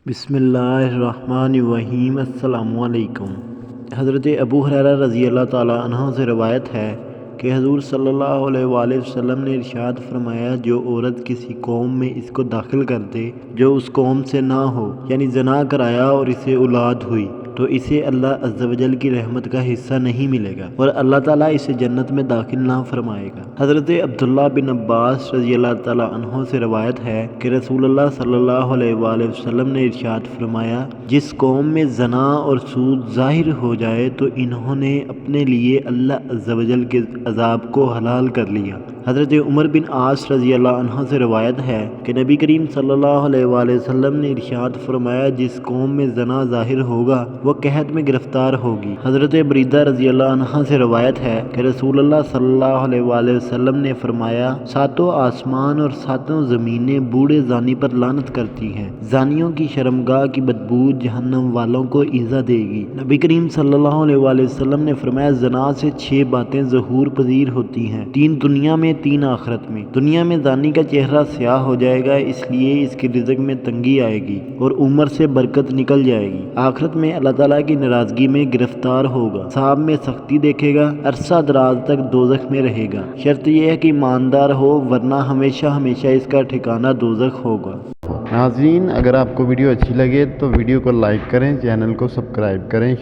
بسم اللہ الرحمن الرحیم۔ السلام علیکم۔ حضرت ابو ہریرہ رضی اللہ تعالیٰ عنہ سے روایت ہے کہ حضور صلی اللہ علیہ وآلہ وسلم نے ارشاد فرمایا، جو عورت کسی قوم میں اس کو داخل کر دے جو اس قوم سے نہ ہو، یعنی زنا کرایا اور اسے اولاد ہوئی، تو اسے اللہ عز و جل کی رحمت کا حصہ نہیں ملے گا اور اللہ تعالیٰ اسے جنت میں داخل نہ فرمائے گا۔ حضرت عبداللہ بن عباس رضی اللہ تعالیٰ عنہ سے روایت ہے کہ رسول اللہ صلی اللہ علیہ وآلہ وسلم نے ارشاد فرمایا، جس قوم میں زنا اور سود ظاہر ہو جائے تو انہوں نے اپنے لیے اللہ عز و جل کے عذاب کو حلال کر لیا۔ حضرت عمر بن عاص رضی اللہ عنہ سے روایت ہے کہ نبی کریم صلی اللہ علیہ وآلہ وسلم نے ارشاد فرمایا، جس قوم میں زنا ظاہر ہوگا وہ قحط میں گرفتار ہوگی۔ حضرت بریدہ رضی اللہ عنہ سے روایت ہے کہ رسول اللہ صلی اللہ علیہ وآلہ وسلم نے فرمایا، ساتوں آسمان اور ساتوں زمینیں بوڑھے زانی پر لعنت کرتی ہیں۔ زانیوں کی شرمگاہ کی بدبو جہنم والوں کو ایذا دے گی۔ نبی کریم صلی اللہ علیہ وآلہ وسلم نے فرمایا، زنا سے 6 باتیں ظہور پذیر ہوتی ہیں، 3 دنیا میں 3 آخرت میں۔ دنیا میں زانی کا چہرہ سیاہ ہو جائے گا، اس لیے اس کے رزق میں تنگی آئے گی اور عمر سے برکت نکل جائے گی۔ آخرت میں اللہ تعالیٰ کی ناراضگی میں گرفتار ہوگا، حساب میں سختی دیکھے گا، عرصہ دراز تک دوزخ میں رہے گا۔ شرط یہ ہے کہ ایماندار ہو، ورنہ ہمیشہ ہمیشہ اس کا ٹھکانہ دوزخ ہوگا۔ ناظرین، اگر آپ کو ویڈیو اچھی لگے تو ویڈیو کو لائک کریں، چینل کو سبسکرائب کریں۔